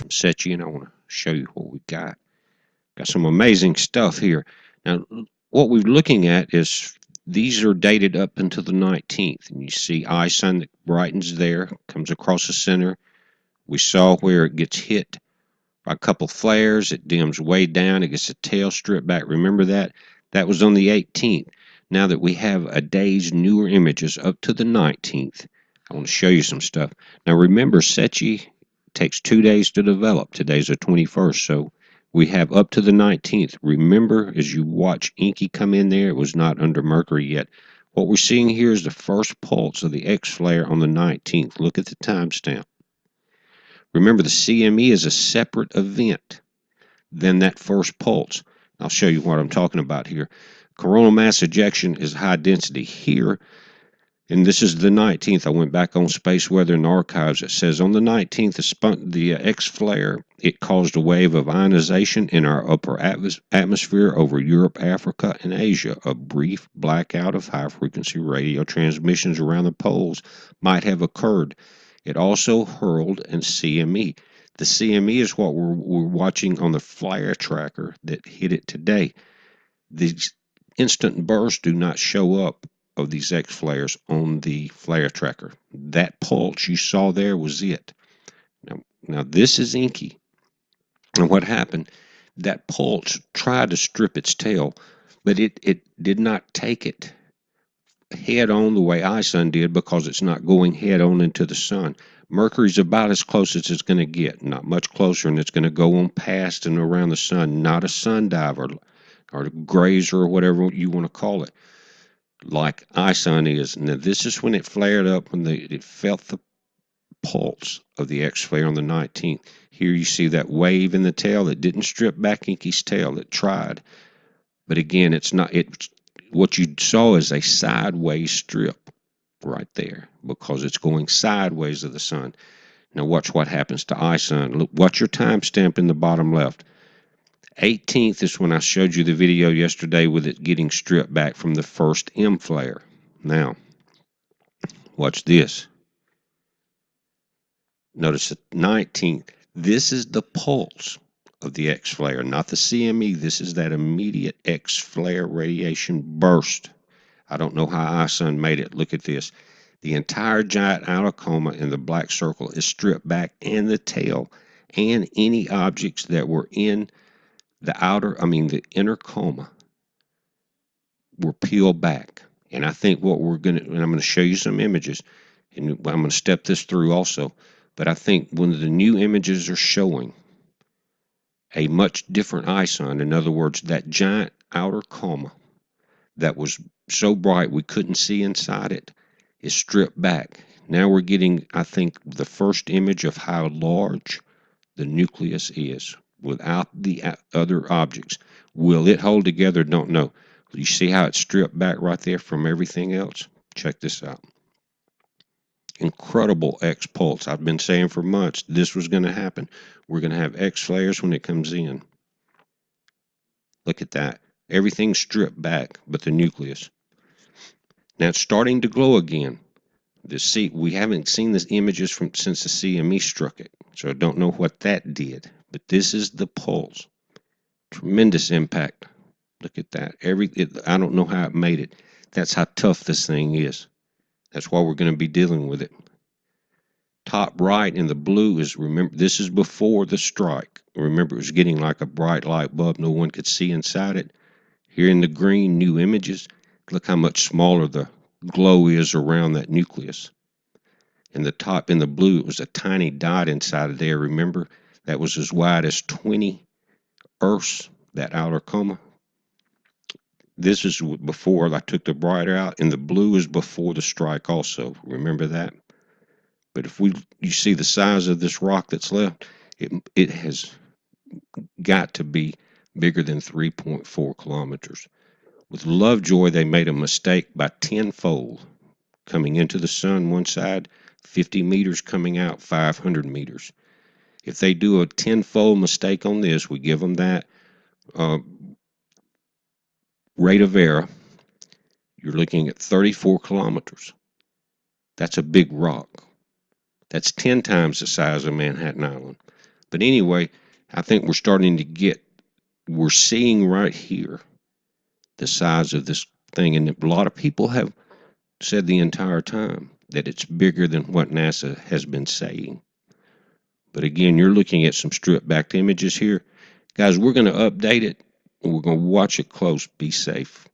from Setchi, and I want to show you what we got. Got some amazing stuff here. Now, what we're looking at is these are dated up until the 19th, and you see Ison that brightens there, comes across the center. We saw where it gets hit by a couple flares. It dims way down. It gets a tail stripped back. Remember that? That was on the 18th. Now that we have a day's newer images up to the 19th, I want to show you some stuff. Now remember, Setchi takes 2 days to develop. Today's the 21st, so we have up to the 19th. Remember, as you watch Inky come in there, it was not under Mercury yet. What we're seeing here is the first pulse of the X flare on the 19th. Look at the timestamp. Remember, the CME is a separate event than that first pulse. I'll show you what I'm talking about here. Coronal mass ejection is high density here, and this is the 19th. I went back on Space Weather and Archives. It says on the 19th, the X flare, it caused a wave of ionization in our upper atmosphere over Europe, Africa, and Asia. A brief blackout of high-frequency radio transmissions around the poles might have occurred. It also hurled an CME. The CME is what we're watching on the flare tracker that hit it today. These instant bursts do not show up of these X flares on the flare tracker. That pulse you saw there was it. Now this is Inky. And what happened, that pulse tried to strip its tail, but it did not take it head on the way Ison did because it's not going head on into the sun. Mercury's about as close as it's going to get, not much closer, and it's going to go on past and around the sun, not a sun dive or grazer or whatever you want to call it, like Ison is. Now, this is when it flared up, when it felt the pulse of the X flare on the 19th. Here you see that wave in the tail that didn't strip back Inky's tail. It tried. But again, it's not. What you saw is a sideways strip right there because it's going sideways of the sun. Now watch what happens to Ison. Look, watch your timestamp in the bottom left. 18th is when I showed you the video yesterday with it getting stripped back from the first M flare. Now, watch this. Notice the 19th. This is the pulse of the X flare, not the CME. This is that immediate X flare radiation burst. I don't know how Ison made it. Look at this. The entire giant outer coma in the black circle is stripped back, and the tail and any objects that were in the inner coma were peeled back. And I think and I'm going to show you some images, and I'm going to step this through also, but I think one of the new images are showing a much different Ison. In other words, that giant outer coma that was so bright we couldn't see inside it is stripped back. Now we're getting, I think, the first image of how large the nucleus is without the other objects. Will it hold together? Don't know. You see how it's stripped back right there from everything else? Check this out. Incredible X pulse. I've been saying for months this was going to happen. We're going to have X flares when it comes in. Look at that. Everything's stripped back but the nucleus. Now it's starting to glow again. We haven't seen these images since the CME struck it, so I don't know what that did. But this is the pulse. Tremendous impact. Look at that. I don't know how it made it. That's how tough this thing is. That's why we're going to be dealing with it. Top right in the blue is, remember, this is before the strike. Remember, it was getting like a bright light bulb. No one could see inside it. Here in the green, new images. Look how much smaller the glow is around that nucleus. In the top in the blue, it was a tiny dot inside of there. Remember, that was as wide as 20 Earths, that outer coma. This is before I took the brighter out, and the blue is before the strike also. Remember that? But if you see the size of this rock that's left, it has got to be bigger than 3.4 kilometers. With Lovejoy, they made a mistake by tenfold. Coming into the sun one side, 50 meters, coming out 500 meters. If they do a tenfold mistake on this, we give them that rate of error, you're looking at 34 kilometers. That's a big rock. That's 10 times the size of Manhattan Island. But anyway, I think we're starting to we're seeing right here the size of this thing. And a lot of people have said the entire time that it's bigger than what NASA has been saying. But again, you're looking at some stripped back images here. Guys, we're going to update it and we're going to watch it close. Be safe.